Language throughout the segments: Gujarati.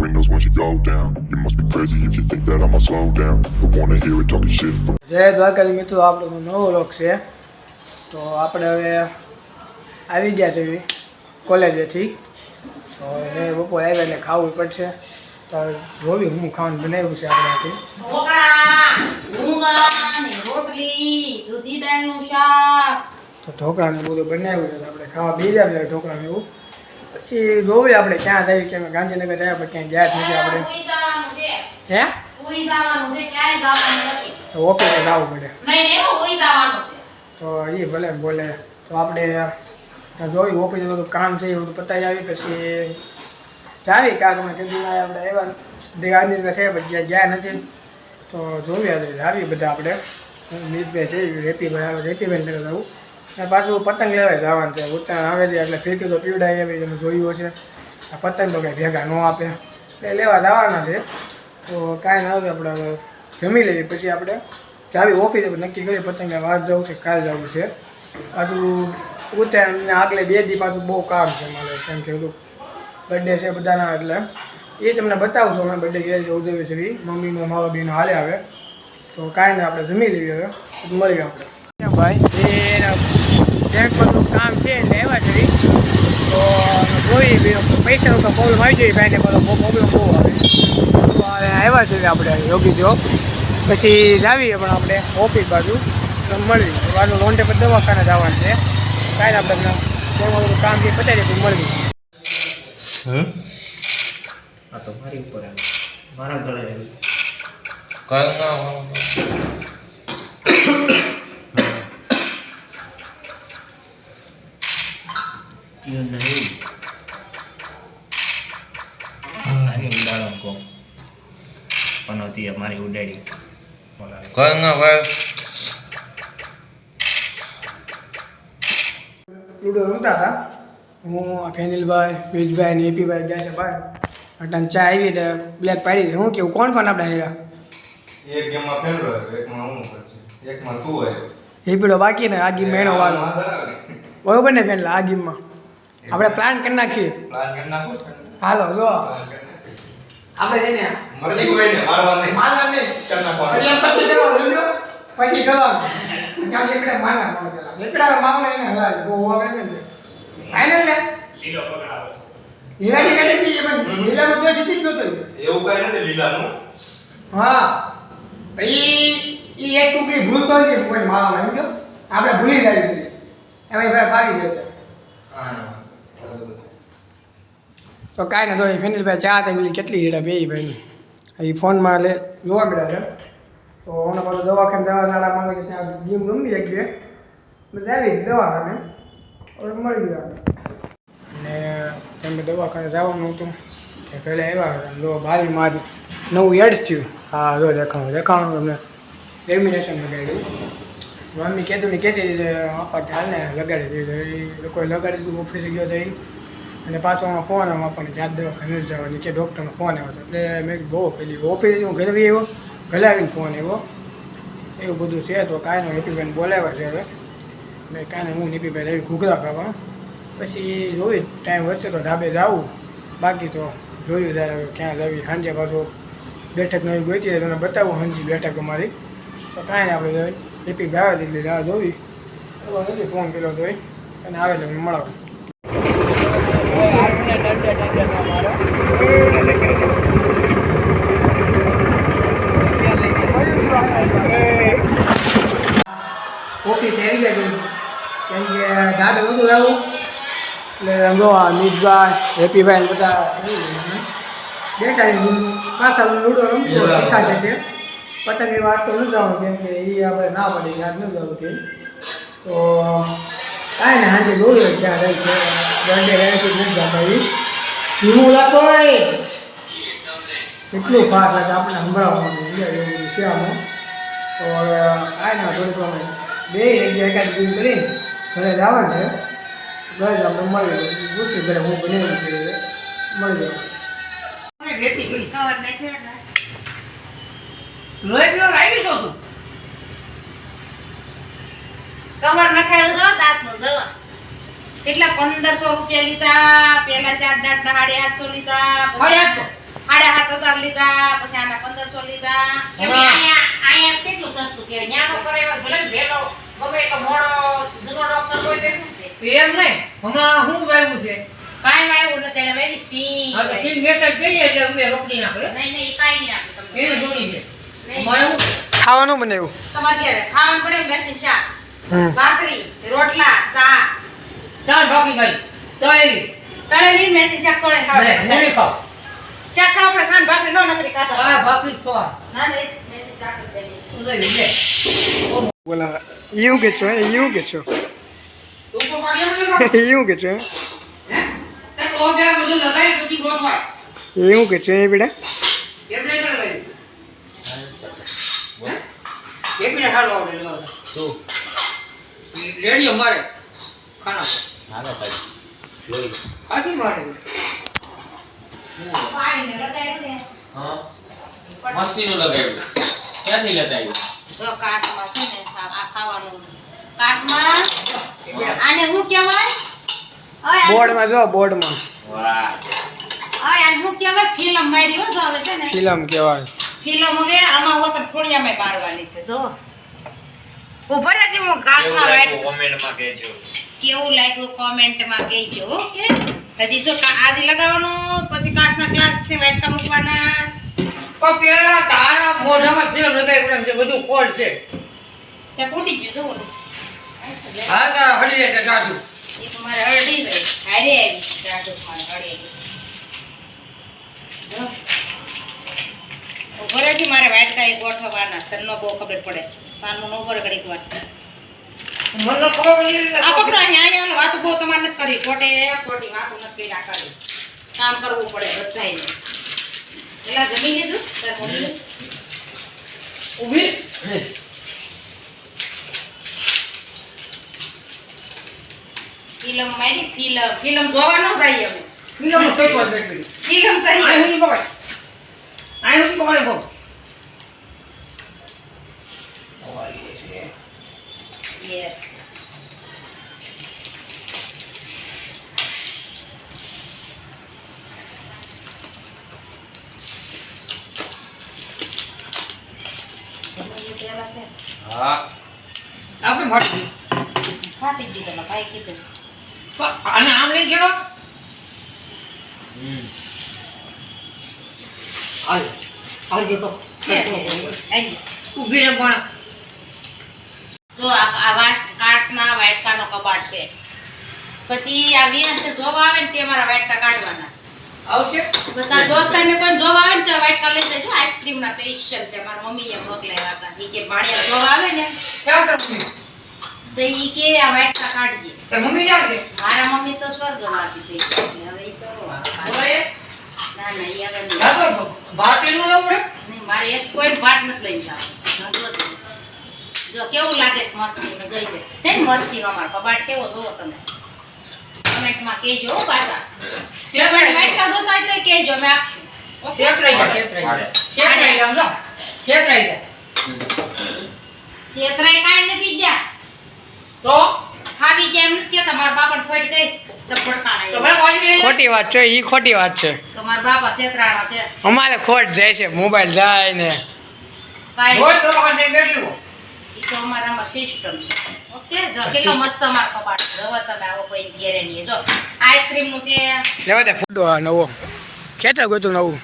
windows once you go down. You must be crazy if you think that I'ma slow down. Don't wanna hear it talking shit from. જય દ્વારકાધી મિત્રો, આપણો નવો વ્લોગ છે. તો આપણે હવે આવી ગયા છે કોલેજેથી. તો હવે બપોર આવ્યા એટલે ખાવું પડશે. તો જોવી હું ખાવાનું બનાવ્યું છે આપણે. રોટલી, દૂધી દાળનું શાક. તો ઢોકળાને બધું બનાવ્યું છે. આપણે ખાવા બેસી જાય ઢોકળાને એવું. પછી જોવી આપણે ક્યાં જઈએ કે અમે ગાંધીનગર જાય પણ ક્યાંય ગયા જ નથી આપણે. હે તો ઓફિસે જવું પડે. તો એ ભલે બોલે. તો આપણે જોયું ઓફિસે બધું કામ છે એ બધું પતાવી આવી પછી જાવી કાંક અમે કીધું ના આપણે એવા ગાંધીનગર છે પછી ગયા નથી. તો જોવી આજે જાવી બધા આપણે મિતભાઈ છે રેપીભાઈ આવે રેપીભાઈ તરફ જવું અને પાછું પતંગ લેવાય જવાનું છે. ઉત્તરાયણ આવે છે એટલે ફીરકી તો પીવડાવી આવી તમે જોયું છે. આ પતંગ તો કંઈ ભેગા ન આપે એટલે લેવા જવાના છે. તો કાંઈ ના આવે આપણે જમી લઈએ પછી આપણે જાવી ઓફિસે નક્કી કરી પતંગ વાત જવું છે કાલ જવું છે. પાછું ઉત્તરાયણ આગલે 2 દી પાછું બહુ કામ છે મારે કેમ કે બધું બર્થડે છે બધાના એટલે એ તમને બતાવું છું. અમે બર્થડે ઘેર ઉજવીએ છીએ મમ્મીનો મારો બેનો હાલે આવે. તો કાંઈ ને આપણે જમી લઈએ હવે મળીએ આપણે. ભાઈ બેંકમાં થોડું કામ છે એટલે એવા છે તો જોઈ પૈસાનો તો પ્રોબ્લેમ આવી જાય ભાઈને બધો પ્રોબ્લેમ બહુ આવે. તો આવ્યા છે આપણે યોગી જોબ પછી જાવીએ પણ આપણે ઓફિસ બાજુ મળવી બાજુ લોન્ડે પર દવાખાને જવાનું છે. કાંઈ ને આપણે બેંકમાં બધું કામ છે પતાવી દે મળવી. આ તો મારી ઉપર મારા ગળે કઈ નહીં આની ઉડાડો કો પણ હતી મારી ઉડાડી કઈ ના ભાઈ લૂડો રમતા હતા હું ફેનિલભાઈ વીજભાઈ ને એપીભાઈ ગયા છે ભાઈ અટાણ ચા આવી એટલે બ્લેક પાડી હું કેવું કોણ કોણ આપણે હેરા એક ગેમમાં ફેરવો એકમાં હું કરશે એકમાં તું હોય એ પીડો બાકી ને આ ગીમ મેણો વાળો બરોબર ને ફેનલા આ ગીમમાં આપણે પ્લાન કરી નાખીએ. પ્લાન કરી નાખો હાલો જો આપણે છે ને મરજી કોઈ ને મારવા નહીં કરી નાખો એટલે પછી કરવાનું લ્યો પછી કરવાનું ચાલ લેપડા મારના કોણ પેલા લેપડા મારવાનો એને હલાય બહુ આવે છે ને ફાઇનલ ને લીલો પકડાવે લીલા ટિકિટ હતી પણ લીલા તો જીતી ગયો તો એવું કઈ નથી લીલાનું હા ભાઈ ઈ એક ટુકડી ભૂલ તો કે કોઈ મારવાનો એમ જો આપણે ભૂલી જાય છે એમાં ભાઈ પાડી દે છે. તો કાંઈ ના તો ફેનિલભાઈ ચા તમે કેટલી હીડા બે ભાઈ એ ફોનમાં લે જોવા મળ્યા છે. તો હમણાં પાછું દવાખાને જવા નાડા માંગે કે ત્યાં ગેમ રમી એક બે એટલે આવી દવાખાને હવે મળી ગયા. અને તમે દવાખાને જવાનું હતું કે ઘરે આવ્યા લો બારી મારી નવું એડ થયું. હા જો દેખાણું તમને લેમિનેશન લગાડ્યું. મમ્મી કહેતું ને કહેતી આપા કે હાલને લગાડી દીધું એ લોકોએ લગાડી દીધું ઓફિસે ગયો તો અને પાછો ફોન આપણને જાત દવાખાને નથી જવાની કે ડૉક્ટરનો ફોન આવ્યો હતો એટલે મેં બહુ કહી ઓફિસે હું ઘરે બી આવ્યો ઘરે આવીને ફોન આવ્યો એવું બધું છે. તો કાંઈ નહીં નીપીભાઈને બોલાવ્યા છે હવે મેં કાંઈ હું નીપીભાઈ આવી ઘૂઘરા ખાવા પછી જોઈ ટાઈમ વધશે તો ધાબે જાવું બાકી તો જોયું ત્યારે ક્યાં જાવી સાંજે પાછો બેઠક નવી ગોઈતી તમને બતાવું સાંજી બેઠક અમારી. તો કાંઈ નહીં આપણે નીપીભાઈ આવે એટલે રાહ જોવી એવો નથી ફોન કર્યો તો અને આવે એટલે મળાવું. ઓફિસ આવી ગયા કેમ કે ધાબે બધું આવું એટલે જો નીતભાઈ હેપીભાઈ ને બધા બેઠા પાછા લૂડો રમતો શીખા છે તે પતંગની વાત તો નથી જવાનું કેમ કે એ આપણે ના પડી યાદ નથી જવું કે તો કાંઈ ને સાંજે જોયું ત્યાં રહી છે દંડે રહેથી નથી જતા એ ધીમું લાગતો હોય એટલું ફાટ લાગે આપણે સંભળાવવાનું એવું છે આમાં. તો હવે કાંઈ ના થોડીક અમે બે એક એકાદ દિન કરી ઘરે જવાનું છે ઘરે જ આપણે મળી પૂછી ઘરે હું બનાવ્યું છે મળી જાય. કવર નખાયેલું છે દાંતનું જવા કેટલા 1500 રૂપિયા લીધા પેલા 7 8 850 લીધા 850 લીધા, પછી આના 1500 લીધા. એમ હા. અહીંયા કેટલું સસ્તું કહેવાય. ન્યાનો કરાવ્યો હોય, ભલે ને વહેલો, ગમે એટલો મોડો, જૂનો ડોક્ટર હોય તો શું છે? એમ નહીં હમણાં શું વાવ્યું છે કાંઈ વાવ્યું નથી, એને વાવી સિંગ. હા તો સીન મેસેજ કહીએ એટલે અમે રોકડી નાખે નહીં, નહીં, કાંઈ નહીં આપ્યું તમને. એની જોડી છે નહીં. અમારે શું ખાવાનું બનાવ્યું તમારે ઘરે ખાવાનું બનાવ્યું, મેથીનું શાક, હમ ભાખરી, રોટલા, શાક. ચાલ બાકી ભાઈ તળેલી તળેલી મેથીનું શાક છોડીને નહીં ખાવાનું. નહીં ખાવ શાક ખાવ આપણે સાંજ ભાખરી ન નકરી ખાતા. આ બાકી જ ખવા ના, નહીં, મેથીનું શાક જ ખાઈએ. તું લઈ લે બોલા એવું કે છો એવું કે છો તું તો પાણી એમ નહીં ખાવ એવું કે છો હે તે તો જરા બધું લગાવી પછી ગોઠવાય એવું કે છો એ બેટા એમ નહીં કરે ભાઈ એક મિનિટ હાલો આવડે લગાવતા શું રેડી અમારે ખાના હાલો ભાઈ લઈ હાસી મારે પાણીને લગાડ્યું ને. હા મસ્તીનું લગાવ્યું ક્યાંથી લેતા આવ્યું જો કાચમાં છે ને આ ખાવાનું. કાચમાં આને શું કહેવાય? ઓય, આને- બોર્ડમાં જો બોર્ડમાં વાહ ઓય, આને શું કહેવાય? ફિલ્મ મારી હો, જો હવે છે ને ફિલ્મ કહેવાય ફિલ્મ હવે આમાં હોત ફોડિયામાં મારવાની છે. જો ઉભો રહેજે, હું ઘાસમાં વાટ કોમેન્ટમાં કહેજો કેવું લાગ્યું કોમેન્ટમાં કહેજો. ઓકે, હજી જો આજે લગાવવાનું, પછી કાચના ગ્લાસથી વાટકા મૂકવાના. પણ પેલા તારા મોઢામાં તેલ લગાવી પડે છે બધું ફોડ છે ત્યાં ફૂટી ગયું જો ઓલું. હા તારા હળી જાય સાચું એ તો મારે અડધી ગઈ. હારે આવી જાડો મારે અડી આવી. જો ઉભો રહેજે, મારે વાટકા એ ગોઠવવાના. તને ન બહુ ખબર પડે. પાનનું ન ઉભો રહે ઘડીક વાર. મને ખબર પડી આ પકડો અહીંયા હાલો. વાતો બહુ તમારે નથી કરી. ખોટી વાતો નથી કર્યા કરી. કામ કરવું પડે બધાયને. એલા જમી લીધું તાર મમ્મી? ઊભી ફિલ્મ મારી ફિલ્મ જોવા ન જાય અમે. ફિલ્મ કઈ પર બેઠી ફિલ્મ આઈ કરીએ. હું પકડ આઈ હું પકડે બો Yes. હા આપણે ફાટી ફાટી જ દીધો ભાઈ કીધું. અને આમ લઈ ચડો આલ આલ દેખો આઈ. ઊભી રે પણ જો આ કાચના વાટકાનો કબાટ છે. પછી આ વિયંત જોવા આવે ને તે મારા વાટકા કાઢવાના છે. આવશે બસ તારા દોસ્તારને કોઈ જોવા આવે ને તો વાટકા લઈ જજો. આઈસ્ક્રીમ ના સ્પેશિયલ છે. મારા મમ્મીએ મોકલાવ્યા હતા. ઈ કે ભાણિયા જોવા આવે ને ક્યાં તમે તો ઈ કે આ વાટકા કાઢજે. તે મમ્મી જાવ છે મારા મમ્મી તો સ્વર્ગવાસી થઈ ગયા. હવે ઈ તો બોલે ના ના ઈ હવે નહીં. લાગો ભારતી નું લેવું પડે નહીં, મારે એક કોઈ વાટ નથી લઈને જવાનું. જો કેવું લાગે છે મસ્તીનું, જોઈ લે. છે ને મસ્તીનો અમારો કબાટ કેવો જોવો તમે. કમેન્ટમાં કહેજો હો પાછા. શેતરાઈ વાટકા જોતા હોય તોય કહેજો, અમે આપશું. ઓકે? શેતરાઈ જા શેતરાઈ જા જો શેતરાઈ જા છેતરાય કાંઈ નથી ગયા. તો ખાવી ગયા એમ નથી કહેતા. મારા બાપાને ખોટ ગઈ તો ભડકાણા તમારે કોની લઈ ખોટી વાત છે ઈ ખોટી વાત છે તો મારા બાપા છેતરાણા છે. અમારે ખોટ જાય છે મોબાઈલ જાય ને કાંઈ રોજ તો વખત બેઠી ઈ તો અમારામાં સિસ્ટમ છે. ઓકે, જો કેટલો મસ્ત અમારો કબાટ છે. હવે તમે આવો કોઈ ઘેરે નહીં. જો આઈસ્ક્રીમનું છે. લેવા દે ફૂટો નવો ખેતર ગયું નવું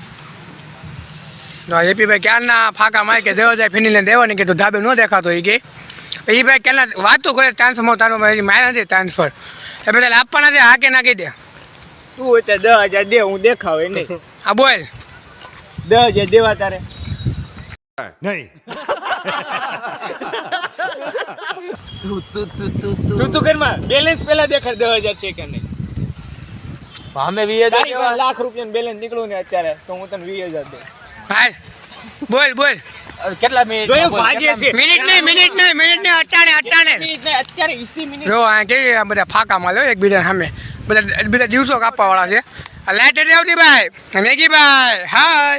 હેપી ભાઈ ક્યારના ફાંકા મારે કે દેવા જાય ફિની લઈને દેવાની કીધું ધાબે ન દેખાતો એ કે એ ભાઈ ક્યારના વાતો કરે ટ્રાન્સફર તારો મારે નથી ટ્રાન્સફર એ બધા આપવાના છે હા કે ના કહી દે તું હોય તો 10,000 દે હું દેખાવે નહીં હા બોલ 10,000 દેવા તારે તું કરમાં બેલેન્સ પેલા દેખાડ 10,000 છે કે નહીં અમે 20,000 તારી પાસે લાખ રૂપિયાનું બેલેન્સ નીકળું ને અત્યારે તો હું તને 20,000 દઉં હાલ બોલ બોલ કેટલા મિનિટ જોયું ભાગે છે મિનિટ નહીં અટાણે મિનિટ નહીં, અત્યારે 20 મિનિટ જો આ કે આ બધા ફાંકા માલો એકબીજા સામે બધા દિવસો કાપવા વાળા છે આ લાઈટ નથી આવતી ભાઈ મેગી ભાઈ હાય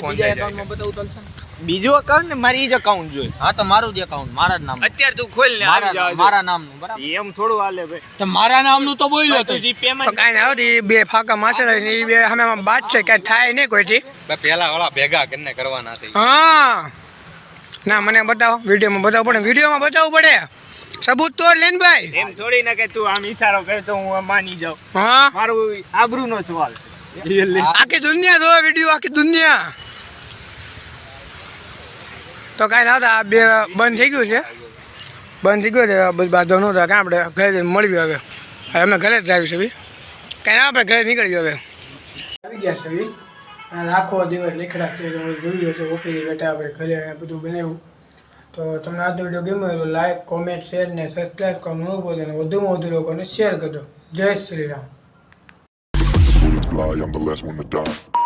બીજા એકાઉન્ટમાં બતાવું ચાલશે બીજું અકાઉન્ટ ને મારી જ અકાઉન્ટ જોઈએ. હા તો મારું જ એકાઉન્ટ મારા જ નામ અત્યારે તું ખોલ ને આવી જાવ. મારા નામનું બરાબર. એમ થોડું હાલે ભાઈ. તો મારા નામનું તો બોલ્યો તું તું. જી તો પેમેન્ટ કાંઈ ના આવતી બે ફાકા માછા થાય ને એ બે અમે બાદ છે કાંઈ થાય નહીં કોઈથી. પેલા વાળા ભેગા કરીને કરવાના છે હા ના મને બતાવો વિડીયોમાં બતાવવું પડે વિડીયોમાં બતાવવું પડે સબૂત તો લેન ભાઈ. એમ થોડી ના કે તું આમ ઈશારો કરે તો હું માની જાઉં. હા મારું આબરૂનો સવાલ છે. આખી દુનિયા જો વિડીયો આખી દુનિયા. તો કાંઈ ના આવતા આ બે બંધ થઈ ગયું છે બંધ થઈ ગયું છે બધું બાંધો નહોતા કાં આપણે ઘરે જઈને મળવી હવે અમે ઘરે જ આવી છે કાંઈ ના આપણે ઘરે નીકળવી હવે આવી ગયા છે અને આખો દિવસ નીકળ્યા છે જોયું હશે ઓફિસે બેઠા આપણે ઘરે બધું બનાવ્યું. તો તમને આજનો વિડીયો ગમ્યો હોય તો લાઈક કોમેન્ટ શેર ને સબસ્ક્રાઈબ કરવાનું ન ભૂલતા અને વધુમાં વધુ લોકોને શેર કરજો. જય Shri Ram. Fly, I'm the last one to die.